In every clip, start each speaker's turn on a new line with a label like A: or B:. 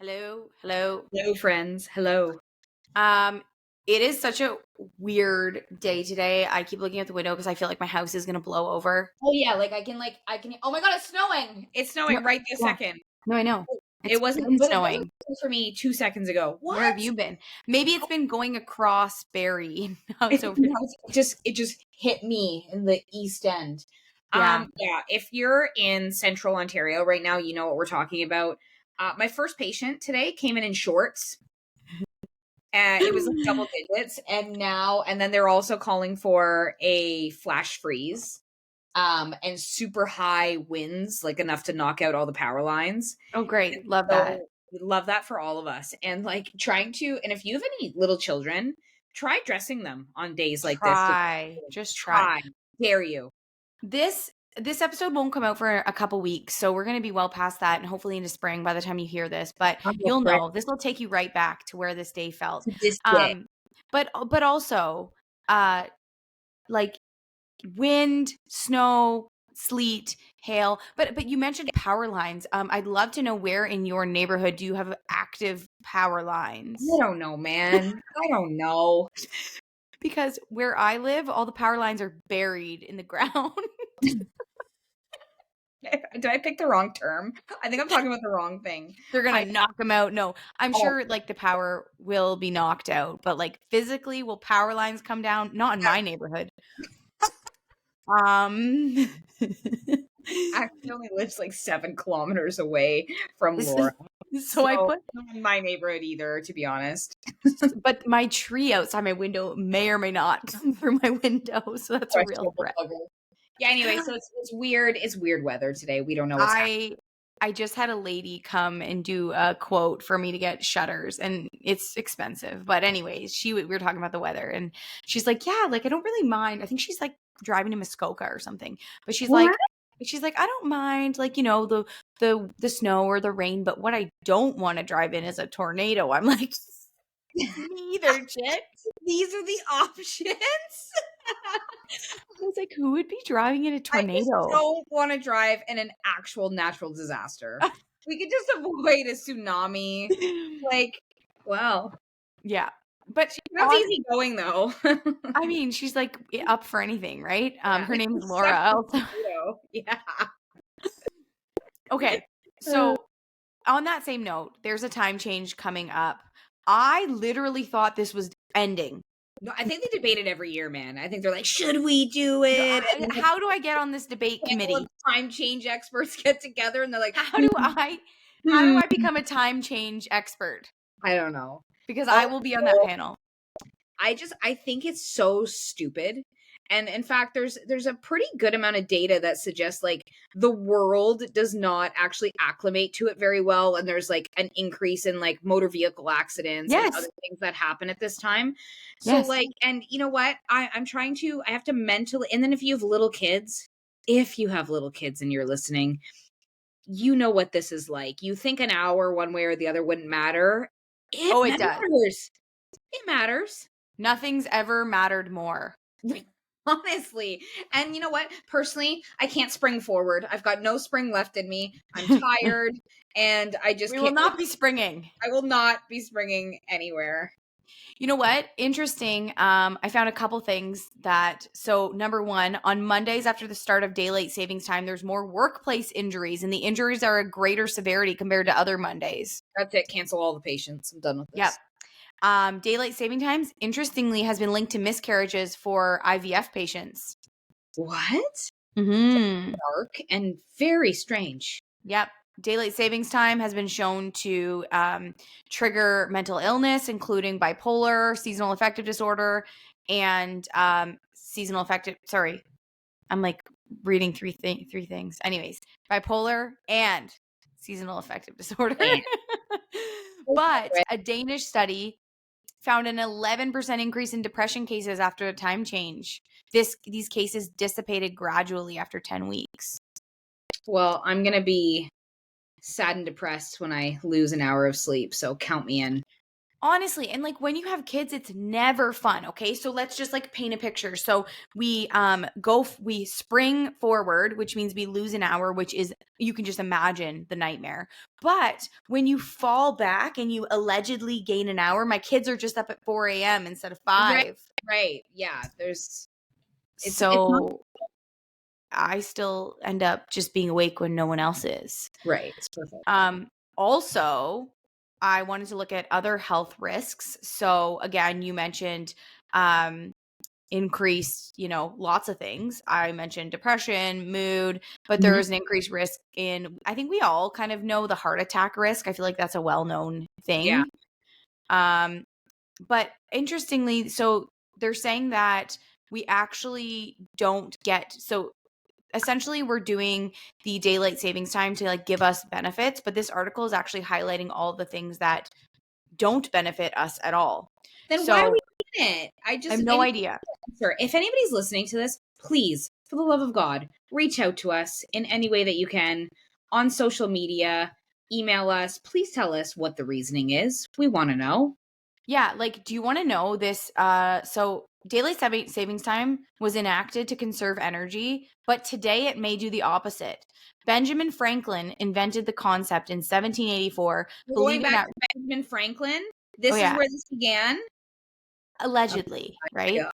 A: Hello, hello.
B: Hello, friends. Hello.
A: Um, it is such a weird day today. I keep looking out the window because I feel like my house is gonna blow over.
B: Oh yeah, I can. Oh my god, it's snowing! It's
A: No,
B: snowing right this
A: yeah,
B: second.
A: no, I know.
B: It
A: It's
B: wasn't,
A: been
B: but it wasn't
A: snowing.
B: for me 2 seconds ago.
A: Where have
B: What?
A: you been? Maybe it's been going across Barrie. And now it's
B: It,
A: over.
B: no, it just hit me in the East End.
A: Yeah.
B: Yeah. If you're in Central Ontario right now, you know what we're talking about. My first patient today came in shorts. It was like double digits, and then they're also calling for a flash freeze. And super high winds, like enough to knock out all the power lines.
A: Oh, great. Love that.
B: So we love that for all of us. And like and if you have any little children, try dressing them on days like this.
A: Just try.
B: Try. Dare you.
A: This this episode won't come out for a couple weeks, so we're gonna be well past that and hopefully into spring by the time you hear this. But
B: I'm
A: you'll
B: afraid
A: know this will take you right back to where this day felt.
B: to this day.
A: Um, but also, uh, like wind, snow, sleet, hail. But you mentioned power lines. I'd love to know where in your neighborhood do you have active power
B: I
A: lines?
B: don't know, man. I don't know.
A: Because where I live, all the power lines are buried in the ground.
B: Did I pick the wrong term? I think I'm talking about the wrong thing.
A: They're gonna
B: I
A: knock them out. No, I'm
B: oh
A: sure like the power will be knocked out, but like physically, will power lines come down? Not in my neighborhood. Um,
B: actually only lives like 7 kilometers away from
A: this
B: Laura.
A: is so I
B: So
A: put,
B: not in my neighborhood either, to be honest.
A: but my tree outside my window may or may not come through my window, so that's a real threat.
B: Yeah, anyway, so it's weird. It's weird weather today. We don't know what's happening.
A: I just had a lady come and do a quote for me to get shutters, and it's expensive. But anyways, we were talking about the weather, and she's like, "Yeah, like I don't really mind." I think she's like driving to Muskoka or something, but
B: What?
A: she's like, "I don't mind, like the snow or the rain, but what I don't want to drive in is a tornado." I'm like, "Me either, chick."
B: These are the options.
A: I was like, "Who would be driving in a
B: I just
A: tornado?"
B: don't want to drive in an actual natural disaster. We could just avoid a tsunami. Like, well,
A: Yeah, but
B: that's easy going though.
A: I mean, she's like up for anything, right?
B: Yeah,
A: Her name is Laura.
B: except for tornado. Yeah.
A: Okay. So, on that same note, there's a time change coming up. I literally thought this was ending.
B: No, I think they debate it every year, man. I think they're like, should we do it? And then
A: How do I get on this debate
B: a panel
A: committee?
B: of time change experts get together and they're like,
A: How do I how do
B: hmm,
A: I become a time change expert?
B: I don't know.
A: Because I
B: Oh,
A: will be on that panel.
B: I think it's so stupid. And in fact, there's a pretty good amount of data that suggests like the world does not actually acclimate to it very well, and there's like an increase in like motor vehicle accidents and other
A: Yes.
B: things that happen at this time. So
A: Yes.
B: like, and you know what? I have to mentally, and then if you have little kids and you're listening, you know what this is like. You think an hour one way or the other wouldn't matter. It
A: Oh, it does.
B: matters. It matters.
A: Nothing's ever mattered more.
B: Honestly. And you know what? Personally, I can't spring forward. I've got no spring left in me. I'm tired and I just
A: We will
B: can't.
A: not be springing.
B: I will not be springing anywhere.
A: You know what? Interesting. I found a couple things so number one, on Mondays after the start of daylight savings time, there's more workplace injuries, and the injuries are a greater severity compared to other Mondays.
B: That's it. Cancel all the patients. I'm done with
A: Yep.
B: this.
A: Daylight saving times, interestingly, has been linked to miscarriages for IVF patients.
B: What?
A: Mm-hmm.
B: Dark and very strange.
A: Yep. Daylight savings time has been shown to trigger mental illness, including bipolar, seasonal affective disorder, and seasonal affective. Sorry, I'm like reading three things. Anyways, bipolar and seasonal affective disorder. But a Danish study found an 11% increase in depression cases after a time change. These cases dissipated gradually after 10 weeks.
B: Well, I'm going to be sad and depressed when I lose an hour of sleep, so count me in.
A: Honestly, and like when you have kids, it's never fun. Okay. So let's just like paint a picture. So we we spring forward, which means we lose an hour, which is, you can just imagine the nightmare. But when you fall back and you allegedly gain an hour, my kids are just up at 4 a.m. instead of
B: Right,
A: 5.
B: right. Yeah, it's not
A: So I still end up just being awake when no one else is.
B: right. It's perfect.
A: Also, I wanted to look at other health risks. So again, you mentioned increased, lots of things. I mentioned depression, mood, but there
B: Mhm.
A: is an increased risk in, I think we all kind of know the heart attack risk. I feel like that's a well-known
B: Yeah.
A: thing. Um, but interestingly, so they're saying that we actually don't get, so essentially we're doing the daylight savings time to like give us benefits, but this article is actually highlighting all the things that don't benefit us at all.
B: Then why are we
A: So
B: doing it?
A: I have no idea.
B: If anybody's listening to this, please, for the love of God, reach out to us in any way that you can on social media, email us. Please tell us what the reasoning is. We want to know.
A: Yeah, like, do you want to know this? So daylight savings time was enacted to conserve energy, but today it may do the opposite. Benjamin Franklin invented the concept in 1784,
B: We're going
A: believing
B: back
A: that,
B: to Benjamin Franklin.
A: oh
B: This is
A: yeah,
B: where this began. Oh
A: allegedly,
B: my
A: right?
B: God.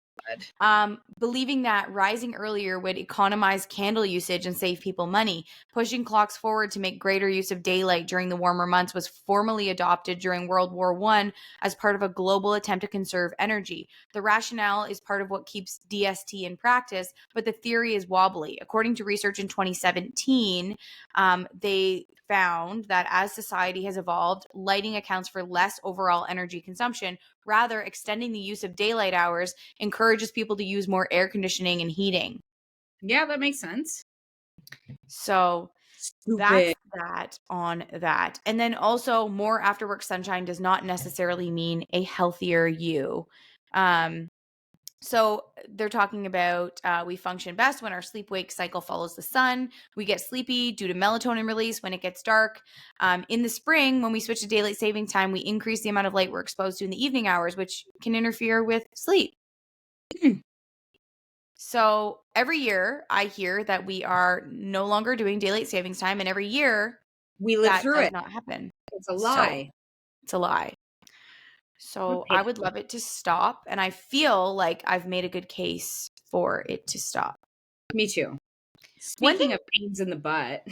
A: Believing that rising earlier would economize candle usage and save people money. Pushing clocks forward to make greater use of daylight during the warmer months was formally adopted during World War I as part of a global attempt to conserve energy. The rationale is part of what keeps DST in practice, but the theory is wobbly. According to research in 2017, they found that as society has evolved, lighting accounts for less overall energy consumption. Rather, extending the use of daylight hours encourages people to use more air conditioning and heating.
B: Yeah, that makes sense.
A: So that's
B: Stupid.
A: that on that. And then also, more after work sunshine does not necessarily mean a healthier you. So they're talking about we function best when our sleep wake cycle follows the sun. We get sleepy due to melatonin release when it gets dark. In the spring, when we switch to daylight saving time, we increase the amount of light we're exposed to in the evening hours, which can interfere with sleep. So every year I hear that we are no longer doing daylight savings time, and every year
B: We live
A: that
B: through
A: does
B: it.
A: not happen.
B: It's a
A: So
B: lie.
A: it's a lie.
B: What
A: So I would
B: pitiful.
A: love it to stop, and I feel like I've made a good case for it to stop.
B: Me too.
A: One thing,
B: Speaking of pains in the butt,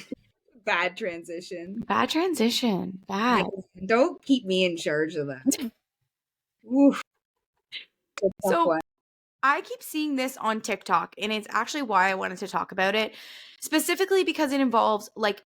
B: bad transition.
A: bad transition,
B: Yeah,
A: bad.
B: don't keep me in charge of that. Oof, it's a tough
A: So
B: one.
A: I keep seeing this on TikTok, and it's actually why I wanted to talk about it, specifically because it involves like,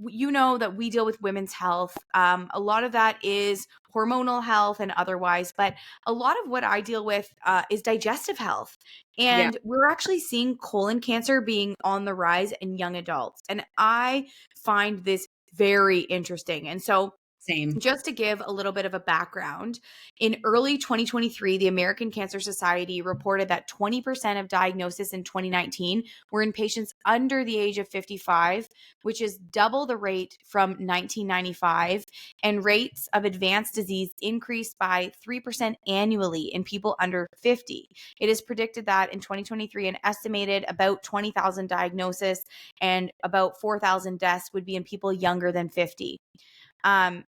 A: you know, that we deal with women's health. A lot of that is hormonal health and otherwise, but a lot of what I deal with is digestive health.
B: Yeah,
A: And we're actually seeing colon cancer being on the rise in young adults. And I find this very interesting. And so
B: same.
A: just to give a little bit of a background, in early 2023, the American Cancer Society reported that 20% of diagnoses in 2019 were in patients under the age of 55, which is double the rate from 1995. And rates of advanced disease increased by 3% annually in people under 50. It is predicted that in 2023, an estimated about 20,000 diagnoses and about 4,000 deaths would be in people younger than 50.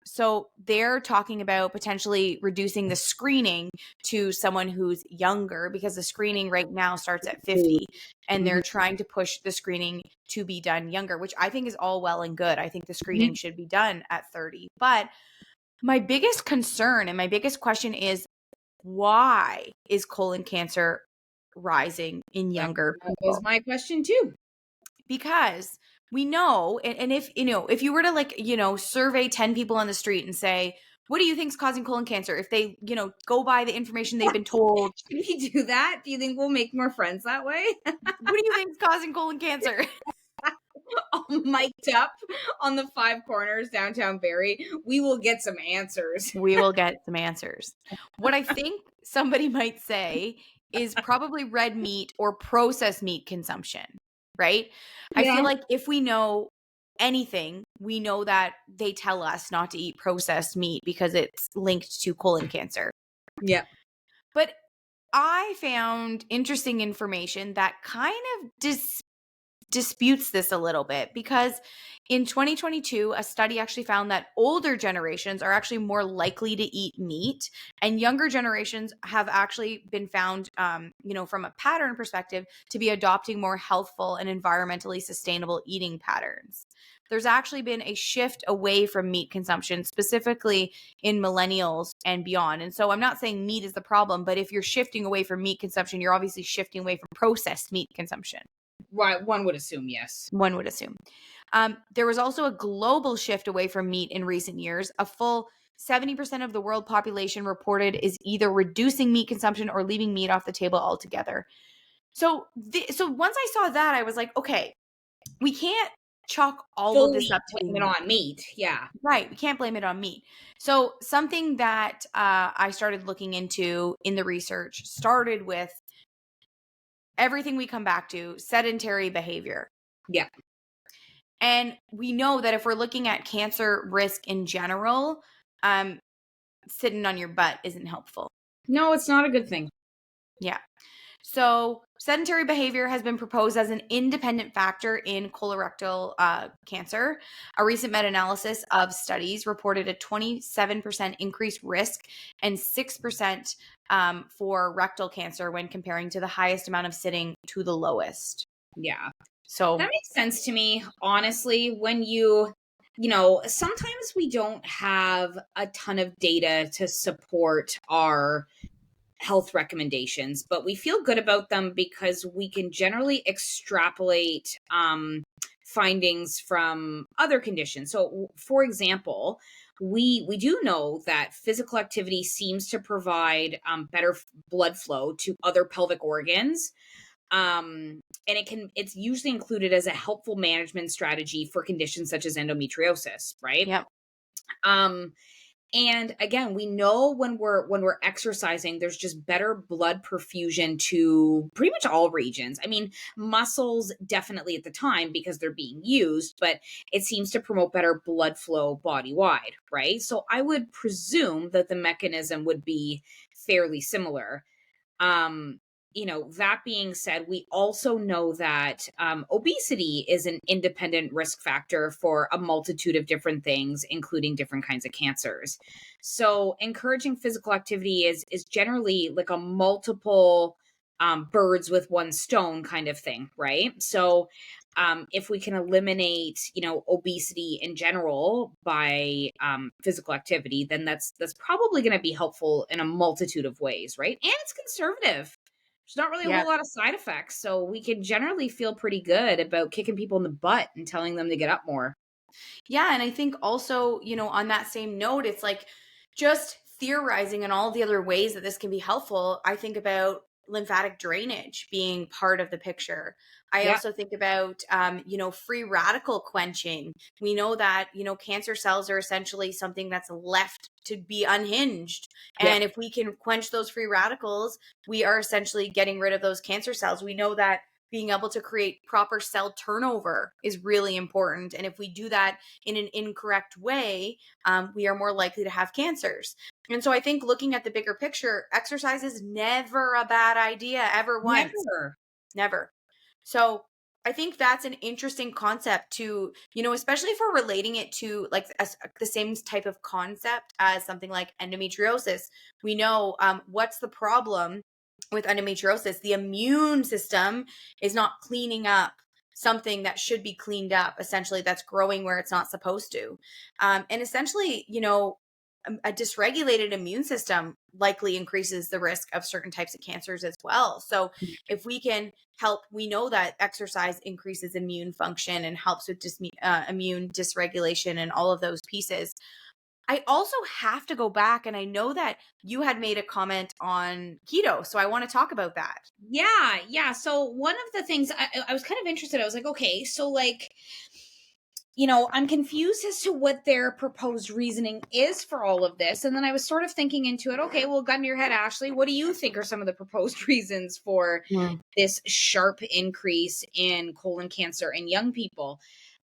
A: So they're talking about potentially reducing the screening to someone who's younger, because the screening right now starts at 50, and
B: Mhm.
A: they're trying to push the screening to be done younger, which I think is all well and good. I think the screening
B: Mhm.
A: should be done at 30. But my biggest concern and my biggest question is, why is colon cancer rising in younger
B: That was
A: people?
B: my question too.
A: Because we know, and if if you were to like survey 10 people on the street and say, what do you think's causing colon cancer, if they go by the information they've been told,
B: Should we do that? Do you think we'll make more friends that way?
A: what do you think's causing colon cancer?
B: All mic'd up on the five corners downtown Barrie. We will get some answers.
A: We will get some answers. What I think somebody might say is probably red meat or processed meat consumption, right? I feel
B: Yeah.
A: like if we know anything, we know that they tell us not to eat processed meat because it's linked to colon cancer.
B: Yeah.
A: But I found interesting information that kind of disputes this a little bit, because in 2022, a study actually found that older generations are actually more likely to eat meat, and younger generations have actually been found, from a pattern perspective, to be adopting more healthful and environmentally sustainable eating patterns. There's actually been a shift away from meat consumption, specifically in millennials and beyond. And so I'm not saying meat is the problem, but if you're shifting away from meat consumption, you're obviously shifting away from processed meat consumption.
B: Right. One would assume, yes.
A: One would assume. There was also a global shift away from meat in recent years. A full 70% of the world population reported is either reducing meat consumption or leaving meat off the table altogether. So once I saw that, I was like, okay, we can't chalk all of this
B: Fully
A: up to
B: blame
A: being
B: it on meat. Yeah.
A: right. We can't blame it on meat. So something that I started looking into in the research started with everything we come back to: sedentary behavior.
B: Yeah.
A: And we know that if we're looking at cancer risk in general, sitting on your butt isn't helpful.
B: No, it's not a good thing.
A: Yeah. So sedentary behavior has been proposed as an independent factor in colorectal cancer. A recent meta-analysis of studies reported a 27% increased risk and 6% for rectal cancer when comparing to the highest amount of sitting to the lowest.
B: Yeah.
A: So
B: That makes sense to me, honestly, when sometimes we don't have a ton of data to support our health recommendations, but we feel good about them because we can generally extrapolate findings from other conditions. So, for example, we do know that physical activity seems to provide better blood flow to other pelvic organs, and it's usually included as a helpful management strategy for conditions such as endometriosis, right?
A: yep.
B: um and again, we know when we're exercising, there's just better blood perfusion to pretty much all regions. I mean, muscles definitely at the time because they're being used, but it seems to promote better blood flow body wide, right? So I would presume that the mechanism would be fairly similar. um that being said, we also know that obesity is an independent risk factor for a multitude of different things, including different kinds of cancers. So encouraging physical activity is generally like a multiple birds with one stone kind of thing, right? So if we can eliminate obesity in general by physical activity, then that's probably going to be helpful in a multitude of ways, right? And it's conservative. There's not really a
A: Yeah.
B: whole lot of side effects, so we can generally feel pretty good about kicking people in the butt and telling them to get up more.
A: Yeah. And I think also, on that same note, it's like just theorizing on all the other ways that this can be helpful. I think about lymphatic drainage being part of the picture. I
B: Yeah.
A: also think about, free radical quenching. We know that, cancer cells are essentially something that's left to be unhinged.
B: Yeah.
A: And if we can quench those free radicals, we are essentially getting rid of those cancer cells. We know that being able to create proper cell turnover is really important. And if we do that in an incorrect way, we are more likely to have cancers. And so I think looking at the bigger picture, exercise is never a bad idea, ever once.
B: Never.
A: Never. So I think that's an interesting concept to, especially if we're relating it to like the same type of concept as something like endometriosis. We know what's the problem with endometriosis. The immune system is not cleaning up something that should be cleaned up, essentially, that's growing where it's not supposed to. And essentially, a dysregulated immune system likely increases the risk of certain types of cancers as well. So if we can help, we know that exercise increases immune function and helps with immune dysregulation and all of those pieces. I also have to go back, and I know that you had made a comment on keto, so I want to talk about that.
B: Yeah. So one of the things I was kind of interested, I was like, okay, so like, I'm confused as to what their proposed reasoning is for all of this. And then I was sort of thinking into it. Okay, well, gun to your head, Ashley, what do you think are some of the proposed reasons for this sharp increase in colon cancer in young people?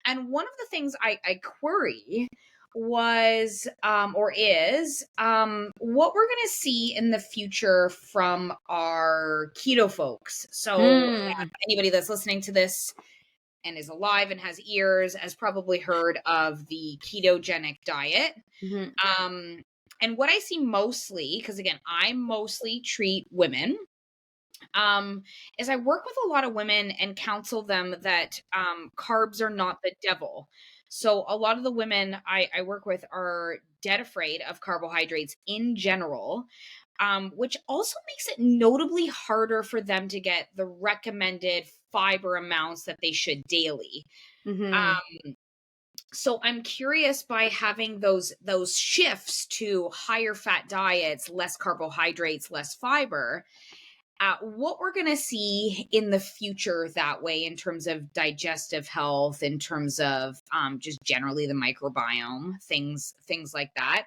B: And one of the things I query was or is what we're going to see in the future from our keto folks. So anybody that's listening to this and is alive and has ears has probably heard of the ketogenic diet.
A: Mhm.
B: And what I see mostly, because again, I mostly treat women, is I work with a lot of women and counsel them that carbs are not the devil. So a lot of the women I work with are dead afraid of carbohydrates in general, which also makes it notably harder for them to get the recommended fiber amounts that they should daily.
A: Mhm.
B: So I'm curious, by having those shifts to higher fat diets, less carbohydrates, less fiber, what we're going to see in the future that way, in terms of digestive health, in terms of just generally the microbiome, things like that.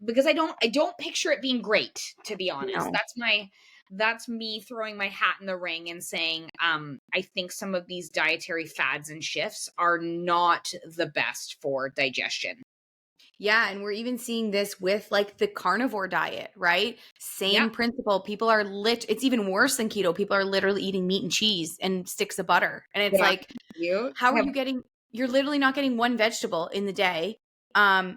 B: Because I don't picture it being great, to be honest.
A: No.
B: That's me throwing my hat in the ring and saying, I think some of these dietary fads and shifts are not the best for digestion.
A: Yeah, and we're even seeing this with like the carnivore diet, right?
B: Yeah.
A: Same principle. People are it's even worse than keto. People are literally eating meat and cheese and sticks of butter. And it's
B: Get on
A: like,
B: you.
A: how are you getting, you're literally not getting one vegetable in the day. I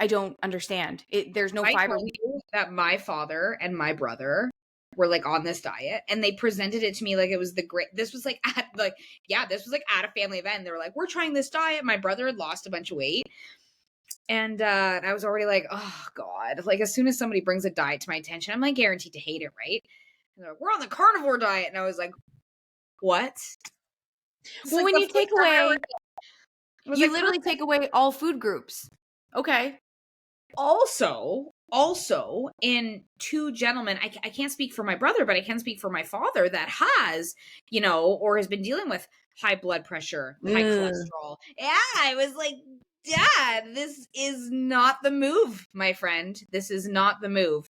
A: don't understand. There's no
B: I
A: fiber.
B: tell you that my father and my brother were like on this diet, and they presented it to me like it was the great, this was like at like, yeah, this was like at a family event. They were like, we're trying this diet. My brother had lost a bunch of weight. And I was already like, oh God, like as soon as somebody brings a diet to my attention, I'm like guaranteed to hate it, right? And they're like, we're on the carnivore diet. And I was like, what? It's
A: Well,
B: like
A: when
B: the
A: you take
B: first time I ever
A: away,
B: did. I was
A: you
B: like,
A: literally take
B: perfect.
A: away all food groups. Okay.
B: Also in two gentlemen, I can't speak for my brother, but I can speak for my father, that has, or has been dealing with high blood pressure, high
A: Ugh.
B: cholesterol. Yeah, I was like, Dad, this is not the move, my friend. This is not the move.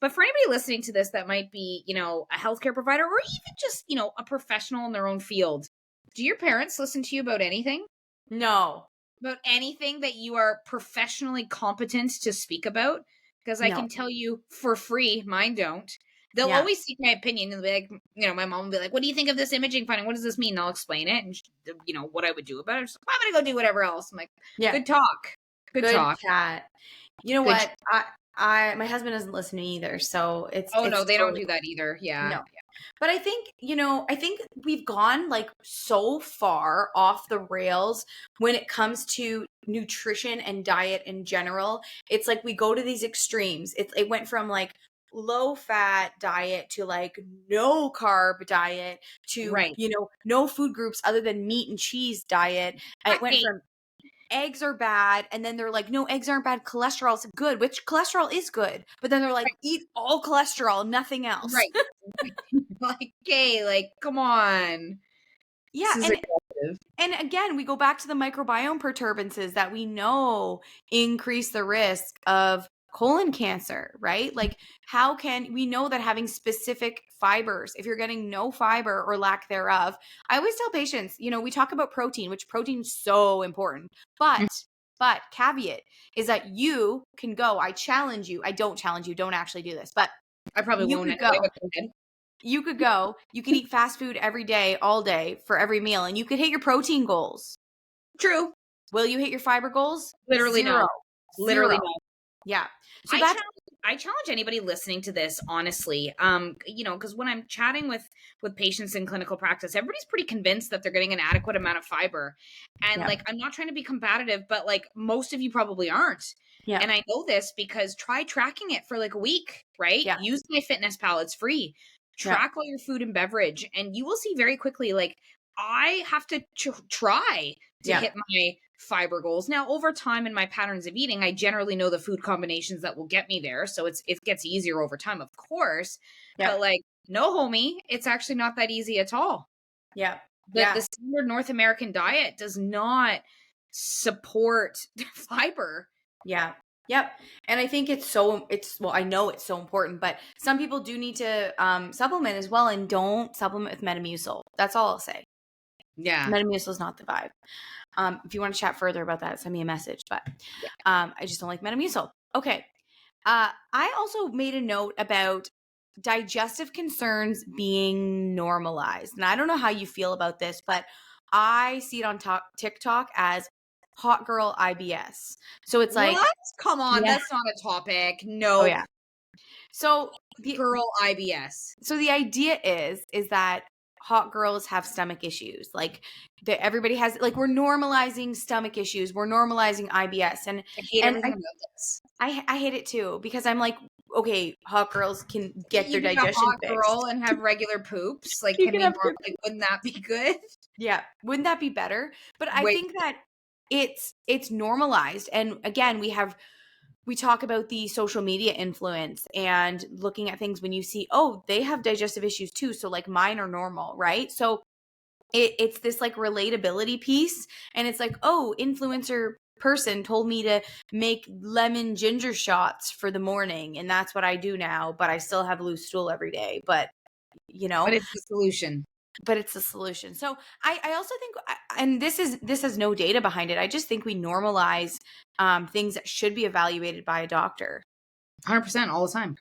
B: But for anybody listening to this that might be, a healthcare provider, or even just, a professional in their own field, do your parents listen to you about anything?
A: No.
B: About anything that you are professionally competent to speak about? Because I
A: No.
B: can tell you for free, mine don't. They'll
A: Yeah.
B: always seek my opinion and be like, my mom will be like, what do you think of this imaging finding? What does this mean? And I'll explain it and, what I would do about it. She's like, I'm going to go do whatever else. I'm like,
A: Yeah.
B: good talk. Good
A: Good
B: talk.
A: chat. You know
B: Good.
A: what? My husband doesn't listen to me either, so
B: Oh, no,
A: it's
B: they don't
A: totally
B: do that either. Yeah.
A: no. But I think, I think we've gone like so far off the rails when it comes to nutrition and diet in general. It's like we go to these extremes. It went from like low fat diet to like no carb diet to,
B: Right.
A: no food groups other than meat and cheese diet. It went
B: Right.
A: from eggs are bad, and then they're like, no, eggs aren't bad, cholesterol's good, which cholesterol is good, but then they're like, eat all cholesterol, nothing else.
B: Right. Like, okay, like, come on. This
A: Yeah,
B: is aggressive.
A: and again, we go back to the microbiome perturbances that we know increase the risk of colon cancer, right? Like, how can we know that having specific fibers, if you're getting no fiber or lack thereof? I always tell patients, we talk about protein, which protein is so important, but caveat is that you can go, I challenge you, I don't challenge you, don't actually do this, but
B: I probably
A: you
B: won't
A: could
B: anyway,
A: go.
B: but go ahead.
A: You could go, you could eat fast food every day, all day, for every meal, and you could hit your protein goals.
B: True.
A: Will you hit your fiber goals?
B: Literally
A: Zero.
B: no. Literally no.
A: Yeah. So
B: I
A: that's
B: challenge anybody listening to this, honestly. Because when I'm chatting with patients in clinical practice, everybody's pretty convinced that they're getting an adequate amount of fiber. And
A: yeah.
B: like, I'm not trying to be combative, but like most of you probably aren't.
A: Yeah.
B: And I know this because try tracking it for like a week, right?
A: Yeah.
B: Use MyFitnessPal, it's free.
A: Yeah.
B: Track all your food and beverage, and you will see very quickly, like, I have to try to hit my fiber goals. Now, over time in my patterns of eating, I generally know the food combinations that will get me there. So it gets easier over time, of course.
A: Yeah.
B: But like, no, homie, it's actually not that easy at all.
A: Yeah.
B: The standard North American diet does not support fiber.
A: Yeah. Yep. And I think I know it's so important, but some people do need to supplement as well, and don't supplement with Metamucil. That's all I'll say.
B: Yeah.
A: Metamucil is not the vibe. If you want to chat further about that, send me a message. But
B: Yeah.
A: I just don't like Metamucil. Okay. I also made a note about digestive concerns being normalized. And I don't know how you feel about this, but I see it on TikTok as hot girl IBS. So it's like,
B: What? Come on,
A: yeah.
B: that's not a topic.
A: Oh
B: No.
A: yeah. So
B: Girl IBS.
A: So the idea is that hot girls have stomach issues. Like that everybody has, like, we're normalizing stomach issues. We're normalizing IBS.
B: I hate
A: And
B: everything about this.
A: I hate it too, because I'm like, okay, hot girls can get
B: You
A: their
B: can be a
A: digestion
B: hot
A: fixed.
B: girl and have regular poops. Like,
A: You
B: can
A: can
B: we
A: have
B: like, wouldn't that be good?
A: Yeah. Wouldn't that be better? But I
B: Wait,
A: think that it's normalized. And again, we talk about the social media influence and looking at things when you see, oh, they have digestive issues too. So like mine are normal, right? So it's this like relatability piece. And it's like, oh, influencer person told me to make lemon ginger shots for the morning. And that's what I do now. But I still have loose stool every day. But,
B: but it's the solution.
A: but it's the solution. So I also think, and this has no data behind it. I just think we normalize things that should be evaluated by a doctor.
B: 100% all the time.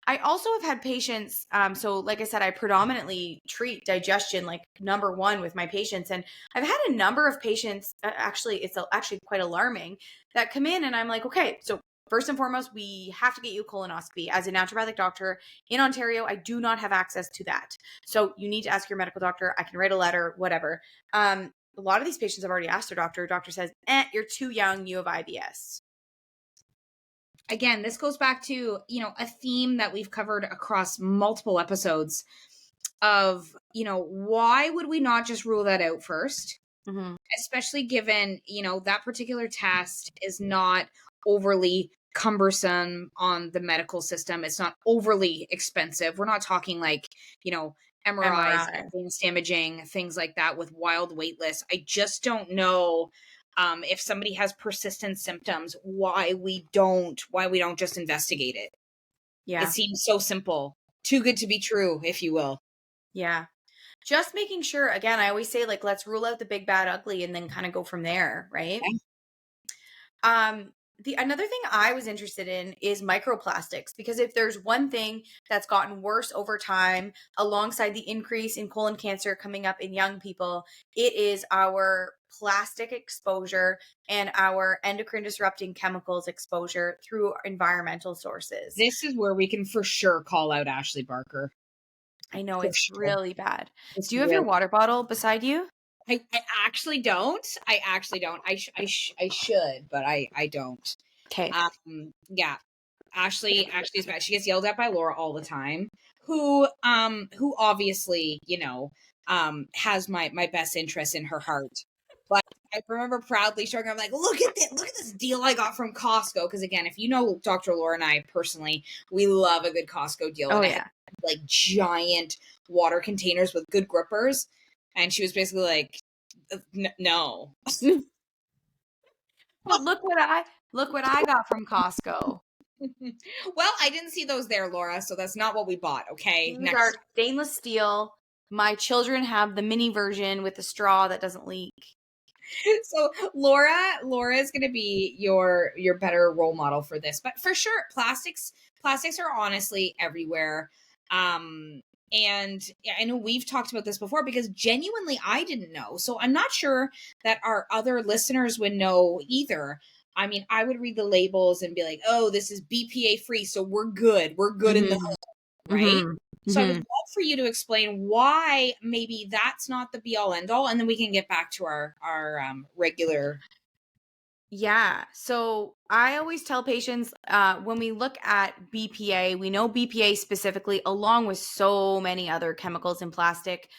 A: I also have had patients. So like I said, I predominantly treat digestion like number one with my patients. And I've had a number of patients, actually, it's actually quite alarming, that come in and I'm like, okay, so first and foremost, we have to get you a colonoscopy. As a naturopathic doctor in Ontario, I do not have access to that. So you need to ask your medical doctor. I can write a letter, whatever. A lot of these patients have already asked their doctor. Doctor says, you're too young. You have IBS.
B: Again, this goes back to, a theme that we've covered across multiple episodes of, why would we not just rule that out first?
A: Mm-hmm.
B: Especially given, that particular test is not overly cumbersome on the medical system. It's not overly expensive. We're not talking like, MRIs,
A: MRI.
B: advanced imaging, things like that with wild wait lists. I just don't know if somebody has persistent symptoms, why we don't just investigate it.
A: Yeah.
B: It seems so simple, too good to be true, if you will.
A: Yeah. Just making sure, again, I always say, like, let's rule out the big, bad, ugly, and then kind of go from there, right? The another thing I was interested in is microplastics, because if there's one thing that's gotten worse over time, alongside the increase in colon cancer coming up in young people, it is our plastic exposure and our endocrine disrupting chemicals exposure through environmental sources.
B: This is where we can for sure call out Ashley Barker.
A: I know,
B: For
A: it's
B: sure.
A: really bad.
B: It's
A: Do you have your
B: really-
A: water bottle beside you?
B: I actually don't. I should, but I don't.
A: Okay.
B: Yeah. Ashley's bad. She gets yelled at by Laura all the time, who obviously, has my best interest in her heart. But I remember proudly showing her, I'm like, look at this deal I got from Costco. Because again, if you know Dr. Laura and I personally, we love a good Costco deal.
A: Oh,
B: and I
A: yeah.
B: had, like, giant water containers with good grippers. And she was basically like, no.
A: Well, look what I got from Costco.
B: Well, I didn't see those there, Laura, so that's not what we bought, okay?
A: These are stainless steel. My children have the mini version with the straw that doesn't leak.
B: So Laura is going to be your better role model for this. But for sure, plastics are honestly everywhere. And I know we've talked about this before, because genuinely I didn't know. So I'm not sure that our other listeners would know either. I mean, I would read the labels and be like, oh, this is BPA free, so we're good. We're good in the home, right?
A: Mm-hmm.
B: So I would love for you to explain why maybe that's not the be all end all, and then we can get back to our regular.
A: Yeah. So I always tell patients, when we look at BPA, we know BPA specifically, along with so many other chemicals in plastic,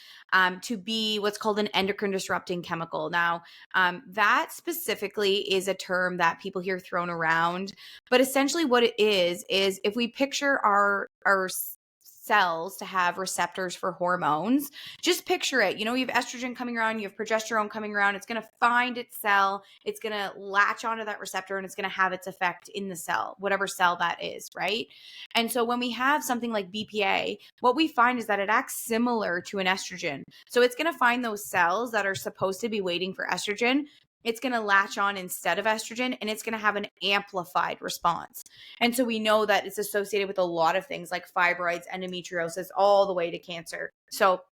A: to be what's called an endocrine disrupting chemical. Now, that specifically is a term that people hear thrown around, but essentially what it is if we picture our cells to have receptors for hormones. Just picture it. You know, you have estrogen coming around, you have progesterone coming around. It's going to find its cell, it's going to latch onto that receptor, and it's going to have its effect in the cell, whatever cell that is, right? And so when we have something like BPA, what we find is that it acts similar to an estrogen. So it's going to find those cells that are supposed to be waiting for estrogen. It's going to latch on instead of estrogen, and it's going to have an amplified response. And so we know that it's associated with a lot of things like fibroids, endometriosis, all the way to cancer. So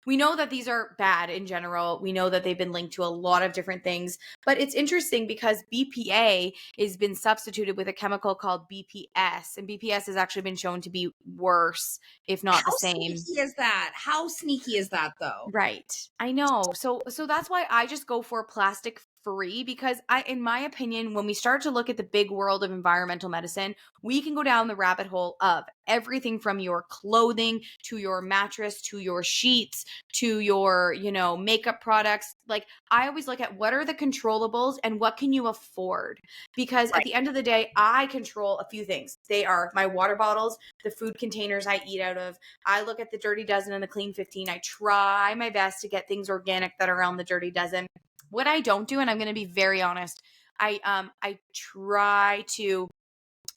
A: we know that these are bad in general. We know that they've been linked to a lot of different things, but it's interesting because BPA has been substituted with a chemical called BPS, and BPS has actually been shown to be worse, if not
B: How
A: the same.
B: sneaky is that? How sneaky is that, though?
A: Right. I know. So that's why I just go for plastic free, because in my opinion, when we start to look at the big world of environmental medicine, we can go down the rabbit hole of everything from your clothing to your mattress to your sheets to your, makeup products. Like, I always look at what are the controllables and what can you afford? Because at the end of the day, I control a few things. They are my water bottles, the food containers I eat out of. I look at the Dirty Dozen and the Clean 15. I try my best to get things organic that are around the Dirty Dozen. What I don't do, and I'm going to be very honest, I try to,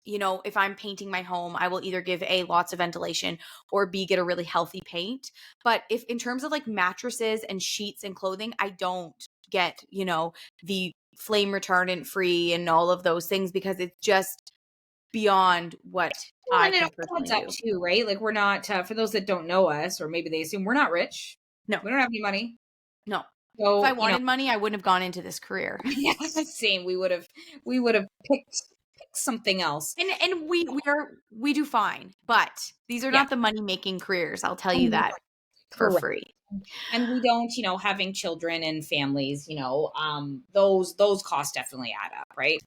A: if I'm painting my home, I will either give A, lots of ventilation, or B, get a really healthy paint. But if in terms of like mattresses and sheets and clothing, I don't get, the flame retardant free and all of those things, because it's just beyond what I
B: And it
A: can
B: all adds
A: personally
B: up
A: do.
B: too, right? Like, we're not, for those that don't know us, or maybe they assume we're not rich.
A: No,
B: We don't have any money.
A: no. If I
B: So,
A: wanted money, I wouldn't have gone into this career.
B: yeah, same. We would have picked something else.
A: And we do fine, but these are
B: Yeah.
A: not the money making careers. I'll tell you
B: And
A: that for
B: correct.
A: free.
B: And we don't, having children and families, those costs definitely add up, right?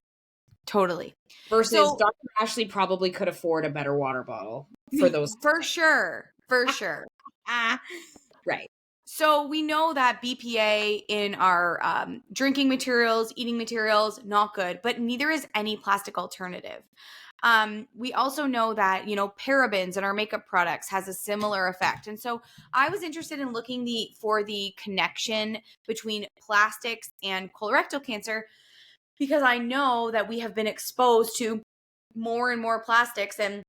A: Totally.
B: Versus
A: So
B: Dr. Ashley probably could afford a better water bottle for those.
A: for sure, for sure.
B: Right.
A: So we know that BPA in our drinking materials, eating materials, not good, but neither is any plastic alternative. We also know that, parabens in our makeup products has a similar effect. And so I was interested in looking for the connection between plastics and colorectal cancer, because I know that we have been exposed to more and more plastics. And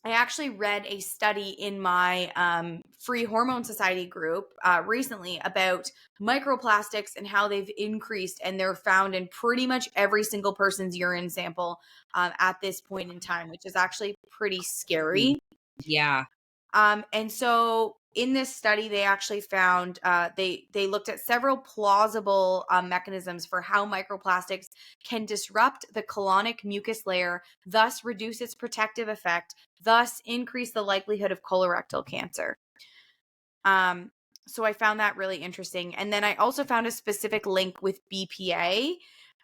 A: I actually read a study in my Free Hormone Society group recently about microplastics and how they've increased, and they're found in pretty much every single person's urine sample at this point in time, which is actually pretty scary.
B: Yeah.
A: And so in this study, they actually found they looked at several plausible mechanisms for how microplastics can disrupt the colonic mucus layer, thus reduce its protective effect, thus increase the likelihood of colorectal cancer. So I found that really interesting. And then I also found a specific link with BPA.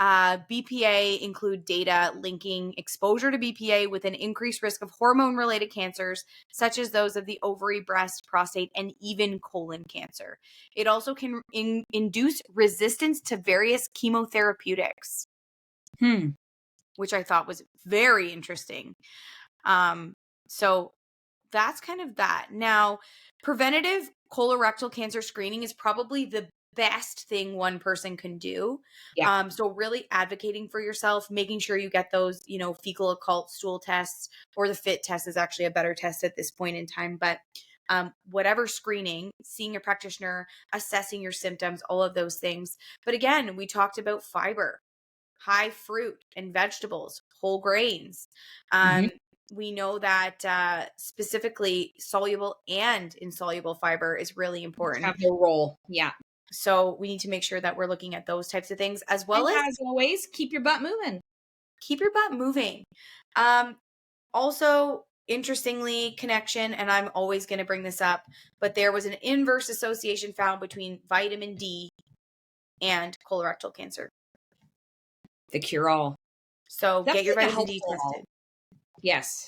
A: BPA include data linking exposure to BPA with an increased risk of hormone-related cancers, such as those of the ovary, breast, prostate, and even colon cancer. It also can induce resistance to various chemotherapeutics, which I thought was very interesting. So that's kind of that. Now, preventative colorectal cancer screening is probably the best thing one person can do.
B: Yeah.
A: So really advocating for yourself, making sure you get those, fecal occult stool tests, or the FIT test is actually a better test at this point in time. But whatever screening, seeing a practitioner, assessing your symptoms, all of those things. But again, we talked about fiber, high fruit and vegetables, whole grains. We know that specifically soluble and insoluble fiber is really important.
B: Have their role. Yeah.
A: So we need to make sure that we're looking at those types of things, as well
B: And
A: as
B: as always, keep your butt moving.
A: keep your butt moving. Also, interestingly, connection, and I'm always going to bring this up, but there was an inverse association found between vitamin D and colorectal cancer.
B: The cure-all.
A: So
B: That's
A: get your
B: like a
A: vitamin D
B: helpful all.
A: tested.
B: Yes.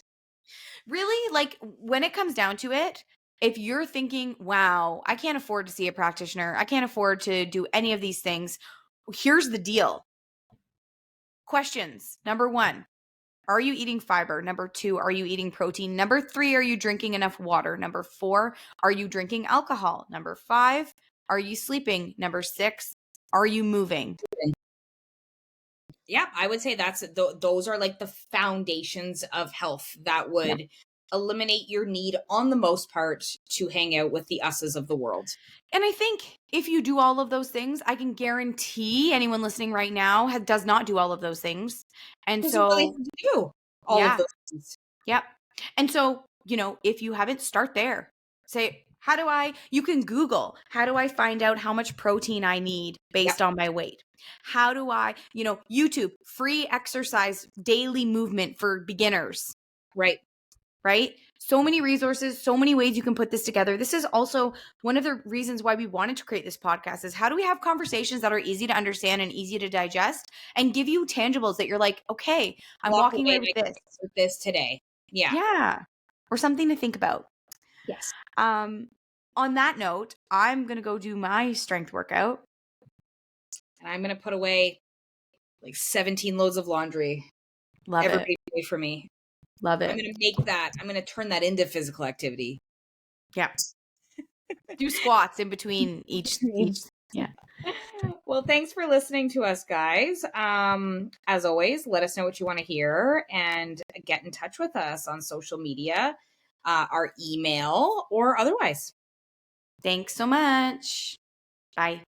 A: Really, like when it comes down to it, if you're thinking, wow, I can't afford to see a practitioner, I can't afford to do any of these things, here's the deal. Questions. Number 1, are you eating fiber? Number 2, are you eating protein? Number 3, are you drinking enough water? Number 4, are you drinking alcohol? Number 5, are you sleeping? Number 6, are you moving?
B: Yeah, I would say those are like the foundations of health that would eliminate your need on the most part to hang out with the us's of the world.
A: And I think if you do all of those things, I can guarantee anyone listening right now does not do all of those things. And so,
B: do all of those things.
A: Yep. And so, if you haven't, start there. Say, you can Google, how do I find out how much protein I need based on my weight? How do I, YouTube, free exercise, daily movement for beginners.
B: Right.
A: Right? So many resources, so many ways you can put this together. This is also one of the reasons why we wanted to create this podcast is how do we have conversations that are easy to understand and easy to digest and give you tangibles that you're like, okay, I'm walking away with
B: this today. Yeah.
A: Yeah. Or something to think about.
B: Yes.
A: On that note, I'm going to go do my strength workout.
B: And I'm going to put away like 17 loads of laundry.
A: Love
B: every
A: it.
B: day for me.
A: Love it.
B: I'm going to turn that into physical activity.
A: Yeah. Do squats in between each. Yeah.
B: Well, thanks for listening to us, guys. As always, let us know what you want to hear and get in touch with us on social media, our email, or otherwise.
A: Thanks so much. Bye.